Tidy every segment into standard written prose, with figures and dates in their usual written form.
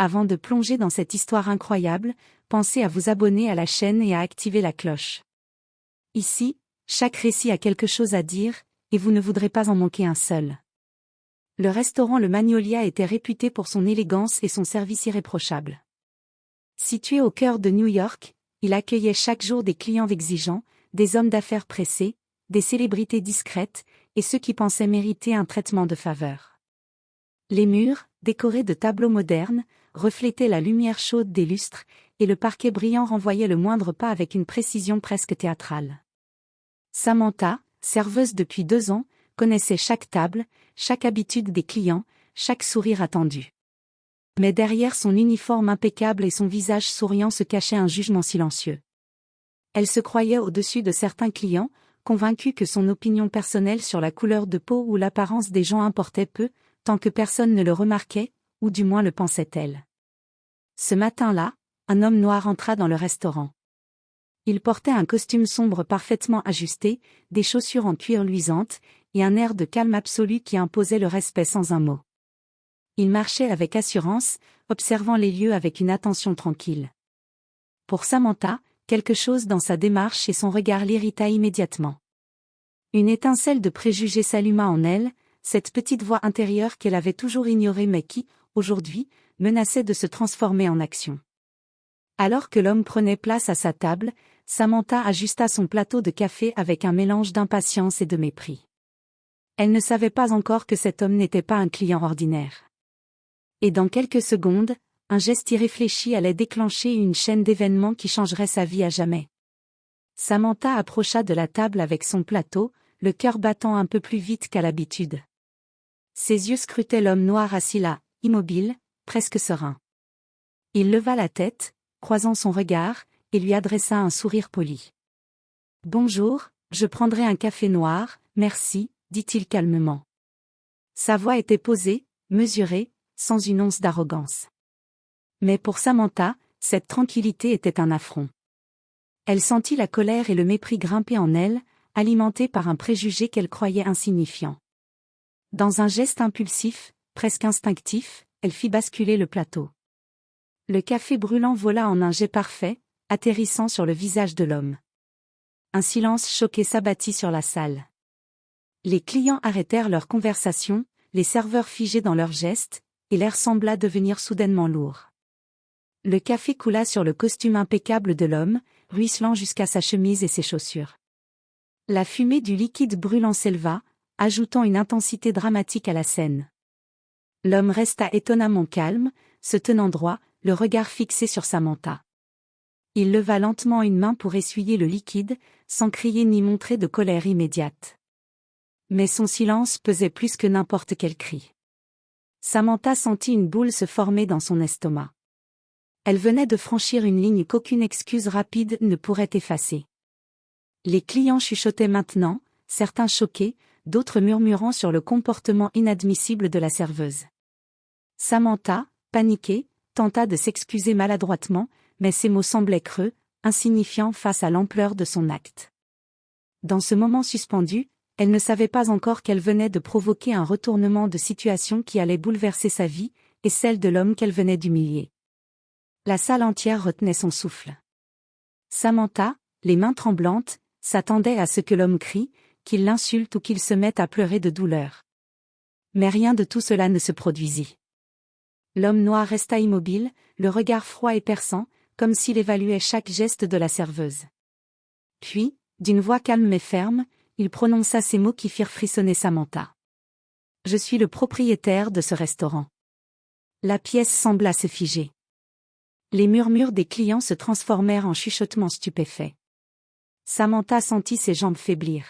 Avant de plonger dans cette histoire incroyable, pensez à vous abonner à la chaîne et à activer la cloche. Ici, chaque récit a quelque chose à dire, et vous ne voudrez pas en manquer un seul. Le restaurant Le Magnolia était réputé pour son élégance et son service irréprochable. Situé au cœur de New York, il accueillait chaque jour des clients exigeants, des hommes d'affaires pressés, des célébrités discrètes, et ceux qui pensaient mériter un traitement de faveur. Les murs, décorés de tableaux modernes, reflétaient la lumière chaude des lustres, et le parquet brillant renvoyait le moindre pas avec une précision presque théâtrale. Samantha, serveuse depuis 2 ans, connaissait chaque table, chaque habitude des clients, chaque sourire attendu. Mais derrière son uniforme impeccable et son visage souriant se cachait un jugement silencieux. Elle se croyait au-dessus de certains clients, convaincue que son opinion personnelle sur la couleur de peau ou l'apparence des gens importait peu, tant que personne ne le remarquait, ou du moins le pensait-elle. Ce matin-là, un homme noir entra dans le restaurant. Il portait un costume sombre parfaitement ajusté, des chaussures en cuir luisantes, et un air de calme absolu qui imposait le respect sans un mot. Il marchait avec assurance, observant les lieux avec une attention tranquille. Pour Samantha, quelque chose dans sa démarche et son regard l'irrita immédiatement. Une étincelle de préjugés s'alluma en elle, cette petite voix intérieure qu'elle avait toujours ignorée mais qui, aujourd'hui, menaçait de se transformer en action. Alors que l'homme prenait place à sa table, Samantha ajusta son plateau de café avec un mélange d'impatience et de mépris. Elle ne savait pas encore que cet homme n'était pas un client ordinaire. Et dans quelques secondes, un geste irréfléchi allait déclencher une chaîne d'événements qui changerait sa vie à jamais. Samantha approcha de la table avec son plateau, le cœur battant un peu plus vite qu'à l'habitude. Ses yeux scrutaient l'homme noir assis là, immobile, presque serein. Il leva la tête, croisant son regard, et lui adressa un sourire poli. « Bonjour, je prendrai un café noir, merci », dit-il calmement. Sa voix était posée, mesurée, sans une once d'arrogance. Mais pour Samantha, cette tranquillité était un affront. Elle sentit la colère et le mépris grimper en elle, alimentés par un préjugé qu'elle croyait insignifiant. Dans un geste impulsif, presque instinctif, elle fit basculer le plateau. Le café brûlant vola en un jet parfait, atterrissant sur le visage de l'homme. Un silence choqué s'abattit sur la salle. Les clients arrêtèrent leur conversation, les serveurs figés dans leurs gestes, et l'air sembla devenir soudainement lourd. Le café coula sur le costume impeccable de l'homme, ruisselant jusqu'à sa chemise et ses chaussures. La fumée du liquide brûlant s'éleva, ajoutant une intensité dramatique à la scène. L'homme resta étonnamment calme, se tenant droit, le regard fixé sur Samantha. Il leva lentement une main pour essuyer le liquide, sans crier ni montrer de colère immédiate. Mais son silence pesait plus que n'importe quel cri. Samantha sentit une boule se former dans son estomac. Elle venait de franchir une ligne qu'aucune excuse rapide ne pourrait effacer. Les clients chuchotaient maintenant, certains choqués, d'autres murmurant sur le comportement inadmissible de la serveuse. Samantha, paniquée, tenta de s'excuser maladroitement, mais ses mots semblaient creux, insignifiants face à l'ampleur de son acte. Dans ce moment suspendu, elle ne savait pas encore qu'elle venait de provoquer un retournement de situation qui allait bouleverser sa vie, et celle de l'homme qu'elle venait d'humilier. La salle entière retenait son souffle. Samantha, les mains tremblantes, s'attendait à ce que l'homme crie, qu'il l'insulte ou qu'il se mette à pleurer de douleur. Mais rien de tout cela ne se produisit. L'homme noir resta immobile, le regard froid et perçant, comme s'il évaluait chaque geste de la serveuse. Puis, d'une voix calme mais ferme, il prononça ces mots qui firent frissonner Samantha. « Je suis le propriétaire de ce restaurant. » La pièce sembla se figer. Les murmures des clients se transformèrent en chuchotements stupéfaits. Samantha sentit ses jambes faiblir.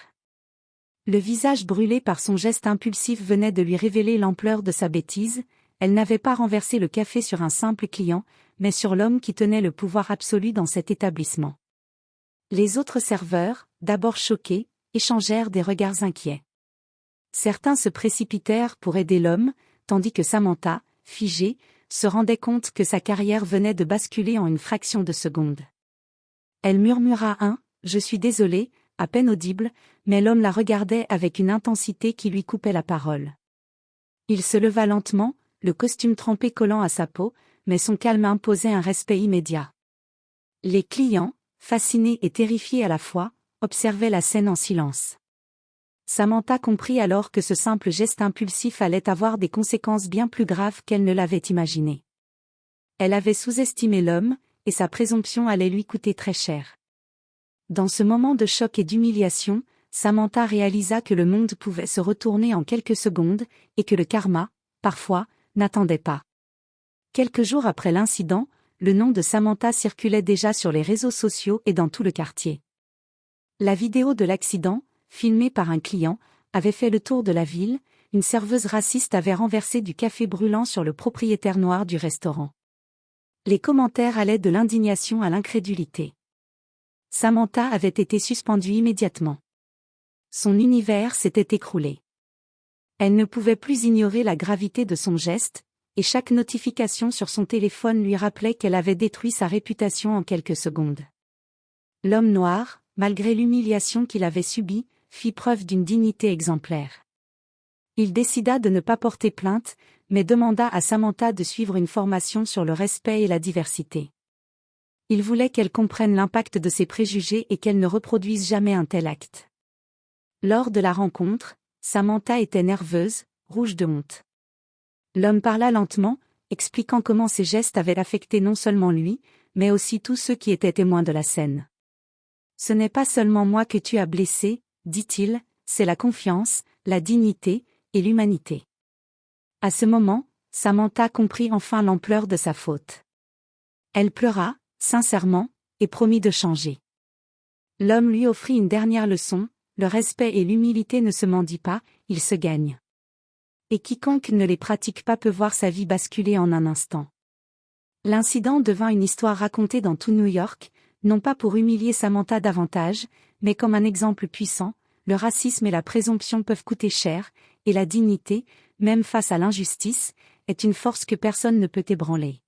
Le visage brûlé par son geste impulsif venait de lui révéler l'ampleur de sa bêtise. Elle n'avait pas renversé le café sur un simple client, mais sur l'homme qui tenait le pouvoir absolu dans cet établissement. Les autres serveurs, d'abord choqués, échangèrent des regards inquiets. Certains se précipitèrent pour aider l'homme, tandis que Samantha, figée, se rendait compte que sa carrière venait de basculer en une fraction de seconde. Elle murmura « Je suis désolée », à peine audible, mais l'homme la regardait avec une intensité qui lui coupait la parole. Il se leva lentement, le costume trempé collant à sa peau, mais son calme imposait un respect immédiat. Les clients, fascinés et terrifiés à la fois, observaient la scène en silence. Samantha comprit alors que ce simple geste impulsif allait avoir des conséquences bien plus graves qu'elle ne l'avait imaginé. Elle avait sous-estimé l'homme, et sa présomption allait lui coûter très cher. Dans ce moment de choc et d'humiliation, Samantha réalisa que le monde pouvait se retourner en quelques secondes, et que le karma, parfois, n'attendait pas. Quelques jours après l'incident, le nom de Samantha circulait déjà sur les réseaux sociaux et dans tout le quartier. La vidéo de l'accident, filmée par un client, avait fait le tour de la ville. Une serveuse raciste avait renversé du café brûlant sur le propriétaire noir du restaurant. Les commentaires allaient de l'indignation à l'incrédulité. Samantha avait été suspendue immédiatement. Son univers s'était écroulé. Elle ne pouvait plus ignorer la gravité de son geste, et chaque notification sur son téléphone lui rappelait qu'elle avait détruit sa réputation en quelques secondes. L'homme noir, malgré l'humiliation qu'il avait subie, fit preuve d'une dignité exemplaire. Il décida de ne pas porter plainte, mais demanda à Samantha de suivre une formation sur le respect et la diversité. Il voulait qu'elle comprenne l'impact de ses préjugés et qu'elle ne reproduise jamais un tel acte. Lors de la rencontre, Samantha était nerveuse, rouge de honte. L'homme parla lentement, expliquant comment ses gestes avaient affecté non seulement lui, mais aussi tous ceux qui étaient témoins de la scène. « Ce n'est pas seulement moi que tu as blessé, dit-il, c'est la confiance, la dignité et l'humanité. » À ce moment, Samantha comprit enfin l'ampleur de sa faute. Elle pleura, sincèrement, et promit de changer. L'homme lui offrit une dernière leçon: le respect et l'humilité ne se mendient pas, ils se gagnent. Et quiconque ne les pratique pas peut voir sa vie basculer en un instant. L'incident devint une histoire racontée dans tout New York, non pas pour humilier Samantha davantage, mais comme un exemple puissant: le racisme et la présomption peuvent coûter cher, et la dignité, même face à l'injustice, est une force que personne ne peut ébranler.